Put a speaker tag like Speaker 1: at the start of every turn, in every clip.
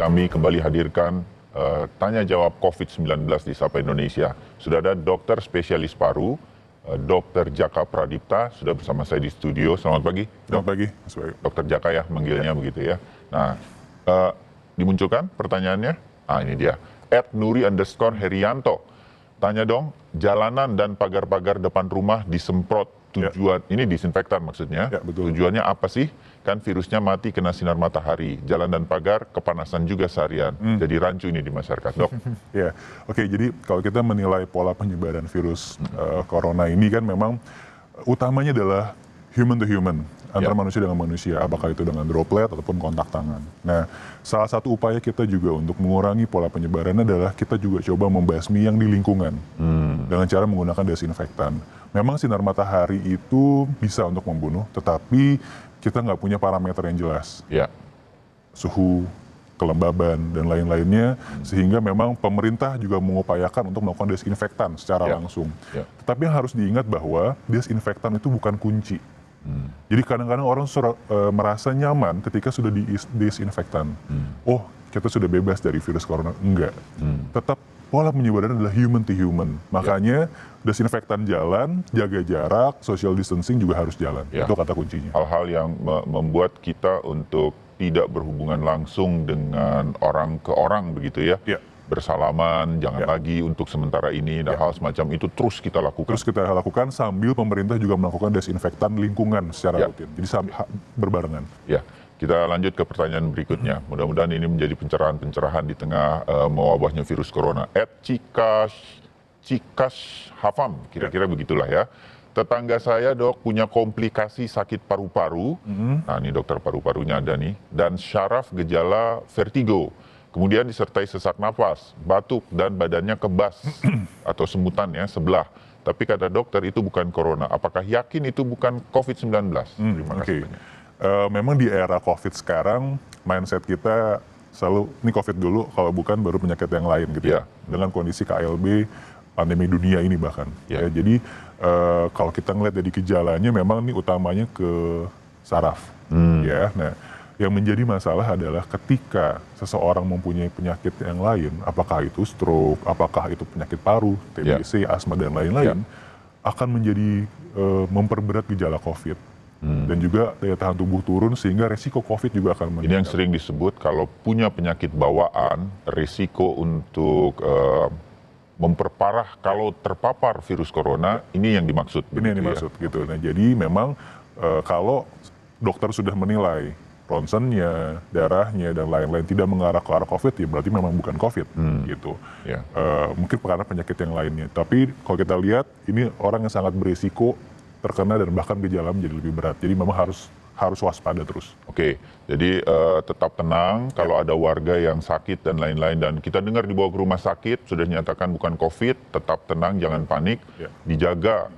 Speaker 1: Kami kembali hadirkan tanya jawab COVID-19 di Sapa Indonesia. Sudah ada dokter spesialis paru, Dr. Jaka Pradipta, sudah bersama saya di studio. Selamat pagi.
Speaker 2: Selamat pagi, Mas Bayu.
Speaker 1: Dr. Jaka ya manggilnya begitu ya. Nah, dimunculkan pertanyaannya. Ini dia. @Nuri_Herianto. Tanya dong, jalanan dan pagar-pagar depan rumah disemprot tujuan, ini disinfektan maksudnya.
Speaker 2: Ya, betul.
Speaker 1: Tujuannya apa sih? Kan virusnya mati kena sinar matahari. Jalan dan pagar kepanasan juga seharian. Jadi rancu ini di masyarakat, Dok.
Speaker 2: Ya, oke. Jadi kalau kita menilai pola penyebaran virus corona ini kan memang utamanya adalah human to human, antara manusia dengan manusia, apakah itu dengan droplet ataupun kontak tangan. Nah, salah satu upaya kita juga untuk mengurangi pola penyebaran adalah kita juga coba membasmi yang di lingkungan dengan cara menggunakan desinfektan. Memang sinar matahari itu bisa untuk membunuh, tetapi kita nggak punya parameter yang jelas.
Speaker 1: Ya.
Speaker 2: Suhu, kelembaban, dan lain-lainnya, sehingga memang pemerintah juga mengupayakan untuk melakukan desinfektan secara langsung. Tetapi yang harus diingat bahwa desinfektan itu bukan kunci. Jadi kadang-kadang orang merasa nyaman ketika sudah didesinfektan. Oh, kita sudah bebas dari virus corona. Enggak. Tetap pola penyebaran adalah human to human. Makanya desinfektan jalan, jaga jarak, social distancing juga harus jalan. Itu kata kuncinya.
Speaker 1: Hal-hal yang membuat kita untuk tidak berhubungan langsung dengan orang ke orang begitu ya. Bersalaman, jangan lagi untuk sementara ini, dan hal semacam itu terus kita lakukan.
Speaker 2: Terus kita lakukan sambil pemerintah juga melakukan desinfektan lingkungan secara rutin. Jadi berbarengan. Ya.
Speaker 1: Kita lanjut ke pertanyaan berikutnya. Mudah-mudahan ini menjadi pencerahan-pencerahan di tengah mewabahnya virus corona. @Cikas Hafam, kira-kira begitulah ya. Tetangga saya, Dok, punya komplikasi sakit paru-paru. Nah, ini dokter paru-parunya ada nih. Dan syaraf gejala vertigo. Kemudian disertai sesak nafas, batuk, dan badannya kebas atau semutan ya sebelah. Tapi kata dokter itu bukan corona. Apakah yakin itu bukan COVID-19? Terima kasih.
Speaker 2: Memang di era COVID sekarang, mindset kita selalu, ini COVID dulu, kalau bukan baru penyakit yang lain gitu ya. Dengan kondisi KLB, pandemi dunia ini bahkan. Jadi kalau kita ngeliat dari gejalanya, memang ini utamanya ke saraf. Nah, yang menjadi masalah adalah ketika seseorang mempunyai penyakit yang lain, apakah itu stroke, apakah itu penyakit paru, TBC, asma, dan lain-lain, akan menjadi memperberat gejala COVID. Dan juga daya tahan tubuh turun sehingga resiko COVID juga akan meningkat.
Speaker 1: Ini yang sering disebut kalau punya penyakit bawaan, risiko untuk memperparah kalau terpapar virus corona, ini yang dimaksud.
Speaker 2: Ini yang dimaksud gitu. Nah, jadi memang kalau dokter sudah menilai ronsennya, darahnya, dan lain-lain tidak mengarah ke arah COVID, ya berarti memang bukan COVID gitu. Mungkin karena penyakit yang lainnya. Tapi kalau kita lihat, ini orang yang sangat berisiko terkena dan bahkan gejala menjadi lebih berat. Jadi memang harus waspada terus.
Speaker 1: Oke, jadi tetap tenang kalau ada warga yang sakit dan lain-lain, dan kita dengar dibawa ke rumah sakit sudah dinyatakan bukan COVID, tetap tenang, jangan panik, dijaga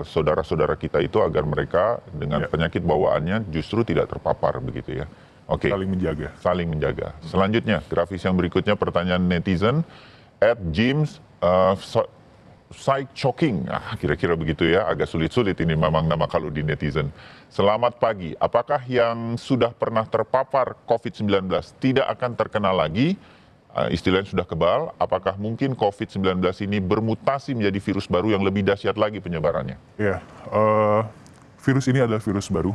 Speaker 1: saudara-saudara kita itu agar mereka dengan penyakit bawaannya justru tidak terpapar begitu ya. Oke. Saling menjaga. Selanjutnya, grafis yang berikutnya pertanyaan netizen @James Shocking, kira-kira begitu ya, agak sulit-sulit ini memang nama kalau di netizen. Selamat pagi, apakah yang sudah pernah terpapar COVID-19 tidak akan terkena lagi, istilahnya sudah kebal, apakah mungkin COVID-19 ini bermutasi menjadi virus baru yang lebih dahsyat lagi penyebarannya?
Speaker 2: Virus ini adalah virus baru,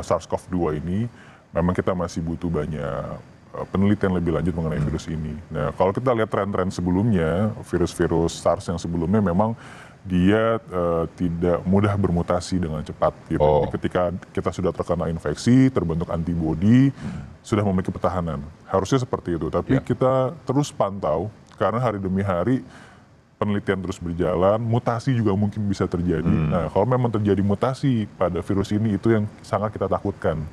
Speaker 2: SARS-CoV-2 ini, memang kita masih butuh banyak penelitian lebih lanjut mengenai virus ini. Nah, kalau kita lihat tren-tren sebelumnya, virus-virus SARS yang sebelumnya memang dia tidak mudah bermutasi dengan cepat. Gitu. Jadi ketika kita sudah terkena infeksi, terbentuk antibodi, sudah memiliki pertahanan. Harusnya seperti itu. Tapi kita terus pantau, karena hari demi hari penelitian terus berjalan, mutasi juga mungkin bisa terjadi. Nah, kalau memang terjadi mutasi pada virus ini, itu yang sangat kita takutkan.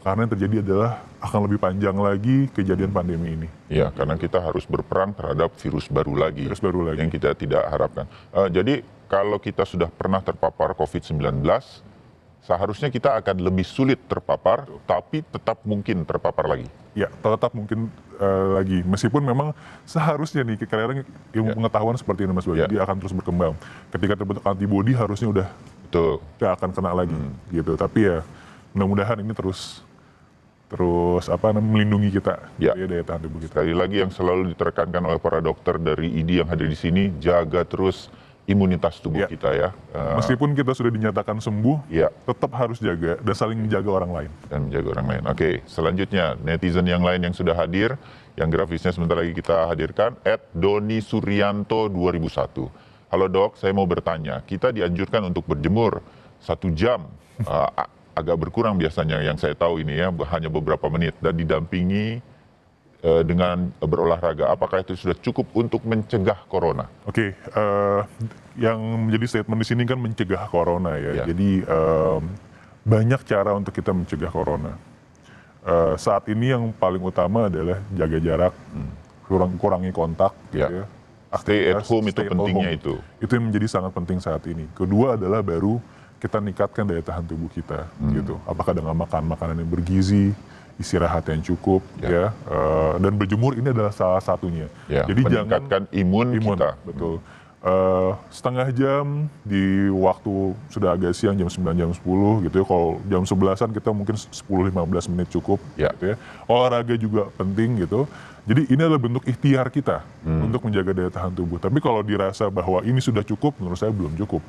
Speaker 2: Karena yang terjadi adalah akan lebih panjang lagi kejadian pandemi ini.
Speaker 1: Ya, karena kita harus berperang terhadap virus baru lagi. Yang kita tidak harapkan. Jadi, kalau kita sudah pernah terpapar COVID-19, seharusnya kita akan lebih sulit terpapar, tapi tetap mungkin terpapar lagi.
Speaker 2: Ya, tetap mungkin lagi. Meskipun memang seharusnya nih, kadang-kadang ilmu pengetahuan seperti ini Mas Bayu, dia akan terus berkembang. Ketika terbentuk antibodi harusnya udah gak akan kena lagi gitu. Tapi ya mudah-mudahan ini terus terus melindungi kita,
Speaker 1: Ya.
Speaker 2: gitu ya, daya tahan tubuh kita.
Speaker 1: Sekali lagi yang selalu ditekankan oleh para dokter dari ID yang hadir di sini, jaga terus imunitas tubuh
Speaker 2: Ya.
Speaker 1: kita ya.
Speaker 2: Meskipun kita sudah dinyatakan sembuh,
Speaker 1: Ya.
Speaker 2: tetap harus jaga dan saling menjaga orang lain.
Speaker 1: Dan menjaga orang lain. Oke, selanjutnya netizen yang lain yang sudah hadir, yang grafisnya sebentar lagi kita hadirkan, @DoniSurianto2001. Halo dok, saya mau bertanya, kita dianjurkan untuk berjemur 1 jam, agak berkurang biasanya yang saya tahu ini ya, hanya beberapa menit, dan didampingi dengan berolahraga. Apakah itu sudah cukup untuk mencegah corona?
Speaker 2: Oke, yang menjadi statement di sini kan mencegah corona ya.
Speaker 1: Ya.
Speaker 2: Jadi banyak cara untuk kita mencegah corona. Saat ini yang paling utama adalah jaga jarak, kurangi kontak, gitu
Speaker 1: Ya.
Speaker 2: ya.
Speaker 1: Stay at
Speaker 2: Aktivitas,
Speaker 1: home itu
Speaker 2: stay at
Speaker 1: pentingnya
Speaker 2: home.
Speaker 1: itu.
Speaker 2: Itu yang menjadi sangat penting saat ini. Kedua adalah baru kita meningkatkan daya tahan tubuh kita, gitu. Apakah dengan makan makanan yang bergizi, istirahat yang cukup, ya, dan berjemur ini adalah salah satunya.
Speaker 1: Ya,
Speaker 2: Jadi
Speaker 1: meningkatkan imun kita.
Speaker 2: betul. Setengah jam di waktu sudah agak siang, jam 9, jam 10 gitu ya. Kalau jam 11-an kita mungkin 10-15 menit cukup,
Speaker 1: Ya.
Speaker 2: gitu ya. Olahraga juga penting gitu. Jadi ini adalah bentuk ikhtiar kita untuk menjaga daya tahan tubuh. Tapi kalau dirasa bahwa ini sudah cukup, menurut saya belum cukup.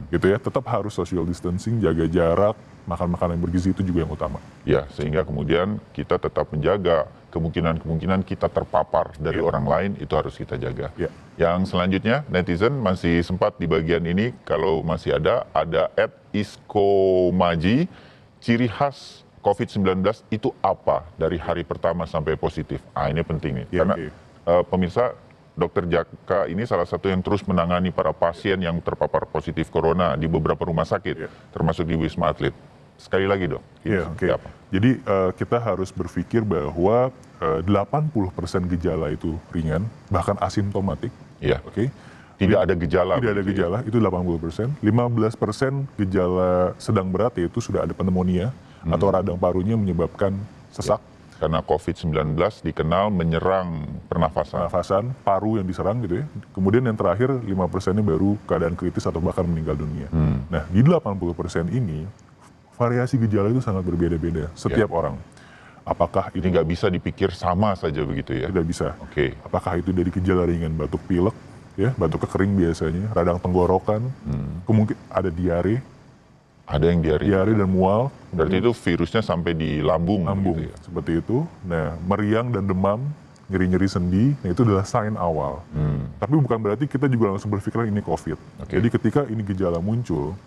Speaker 2: Gitu ya, tetap harus social distancing, jaga jarak, makan makanan yang bergizi itu juga yang utama.
Speaker 1: Ya, sehingga kemudian kita tetap menjaga kemungkinan kita terpapar dari orang lain, itu harus kita jaga.
Speaker 2: Ya.
Speaker 1: Yang selanjutnya, netizen masih sempat di bagian ini, kalau masih ada @iskomaji, ciri khas COVID-19 itu apa dari hari pertama sampai positif? Ini penting nih,
Speaker 2: Ya,
Speaker 1: karena
Speaker 2: oke.
Speaker 1: pemirsa, Dokter Jaka ini salah satu yang terus menangani para pasien yang terpapar positif corona di beberapa rumah sakit,
Speaker 2: Ya.
Speaker 1: termasuk di Wisma Atlet. Sekali lagi dok,
Speaker 2: Iya,
Speaker 1: seperti
Speaker 2: oke.
Speaker 1: apa?
Speaker 2: Jadi kita harus berpikir bahwa 80% gejala itu ringan, bahkan asimptomatik.
Speaker 1: Iya.
Speaker 2: Oke.
Speaker 1: Tidak ada gejala.
Speaker 2: Tidak ada
Speaker 1: begitu ya?
Speaker 2: gejala, itu 80%. 15% gejala sedang berat, yaitu sudah ada pneumonia atau radang parunya menyebabkan sesak,
Speaker 1: Karena COVID-19 dikenal menyerang pernafasan.
Speaker 2: pernafasan, paru yang diserang gitu ya. Kemudian yang terakhir 5%-nya baru keadaan kritis atau bahkan meninggal dunia. Nah, di 80% ini variasi gejala itu sangat berbeda-beda setiap orang. Apakah
Speaker 1: Ini
Speaker 2: itu
Speaker 1: nggak bisa dipikir sama saja begitu ya?
Speaker 2: tidak bisa?
Speaker 1: Oke.
Speaker 2: Apakah itu dari gejala ringan batuk pilek, ya, batuk kering biasanya, radang tenggorokan, kemungkinan ada diare,
Speaker 1: Ada yang diare.
Speaker 2: dan mual,
Speaker 1: Berarti itu virusnya sampai di lambung.
Speaker 2: lambung,
Speaker 1: Gitu ya?
Speaker 2: seperti itu. Nah, meriang dan demam, nyeri-nyeri sendi, nah itu adalah sign awal. Tapi bukan berarti kita juga langsung berpikiran ini COVID.
Speaker 1: Oke.
Speaker 2: Jadi ketika ini gejala muncul,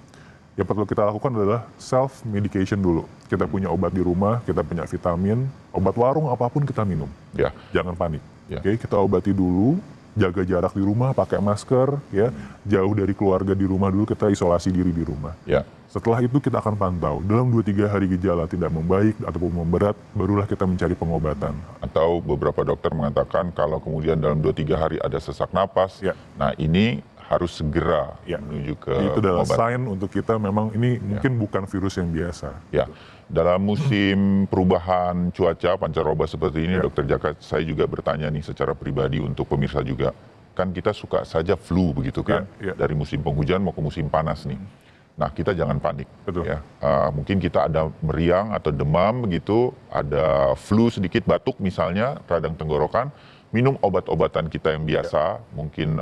Speaker 2: yang perlu kita lakukan adalah self medication dulu. Kita punya obat di rumah, kita punya vitamin, obat warung apapun kita minum.
Speaker 1: Ya.
Speaker 2: Jangan panik.
Speaker 1: Ya.
Speaker 2: Oke, kita obati dulu, jaga jarak di rumah, pakai masker, ya, jauh dari keluarga di rumah dulu, kita isolasi diri di rumah.
Speaker 1: Ya.
Speaker 2: Setelah itu kita akan pantau. Dalam 2-3 hari gejala tidak membaik ataupun memberat, barulah kita mencari pengobatan.
Speaker 1: Atau beberapa dokter mengatakan kalau kemudian dalam 2-3 hari ada sesak napas,
Speaker 2: Ya.
Speaker 1: nah ini harus segera
Speaker 2: Ya.
Speaker 1: menuju ke
Speaker 2: Itu adalah
Speaker 1: pengobatan.
Speaker 2: sign untuk kita memang ini mungkin bukan virus yang biasa.
Speaker 1: Ya, dalam musim perubahan cuaca pancaroba seperti ini, Dokter Jaka, saya juga bertanya nih secara pribadi untuk pemirsa juga. Kan kita suka saja flu begitu kan,
Speaker 2: Ya.
Speaker 1: dari musim penghujan mau ke musim panas nih. Nah, kita jangan panik.
Speaker 2: Betul.
Speaker 1: Ya. Mungkin kita ada meriang atau demam begitu, ada flu sedikit, batuk misalnya, radang tenggorokan, minum obat-obatan kita yang biasa, mungkin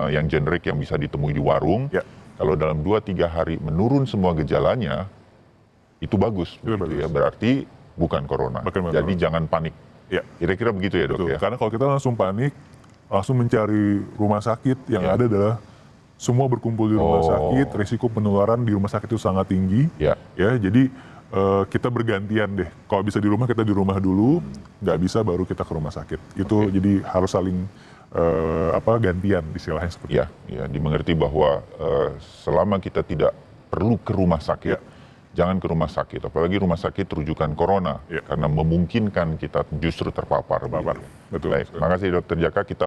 Speaker 1: yang generik yang bisa ditemui di warung.
Speaker 2: Ya.
Speaker 1: Kalau dalam 2-3 hari menurun semua gejalanya, itu bagus.
Speaker 2: Itu
Speaker 1: begitu
Speaker 2: bagus.
Speaker 1: Ya. Berarti bukan corona.
Speaker 2: Bukan corona.
Speaker 1: Jadi jangan panik.
Speaker 2: Ya.
Speaker 1: Kira-kira begitu ya dok
Speaker 2: Betul.
Speaker 1: ya?
Speaker 2: Karena kalau kita langsung panik, langsung mencari rumah sakit, yang
Speaker 1: Ya.
Speaker 2: ada adalah semua berkumpul di rumah sakit, risiko penularan di rumah sakit itu sangat tinggi.
Speaker 1: Ya.
Speaker 2: Ya, jadi kita bergantian deh. Kalau bisa di rumah, kita di rumah dulu, nggak bisa baru kita ke rumah sakit. Itu jadi harus saling gantian istilahnya seperti
Speaker 1: Ya, ya, dimengerti bahwa selama kita tidak perlu ke rumah sakit,
Speaker 2: Ya.
Speaker 1: jangan ke rumah sakit. Apalagi rumah sakit rujukan corona,
Speaker 2: Ya.
Speaker 1: karena memungkinkan kita justru terpapar.
Speaker 2: Terpapar.
Speaker 1: begitu.
Speaker 2: Betul.
Speaker 1: Baik, makasih Dokter Jaka. Kita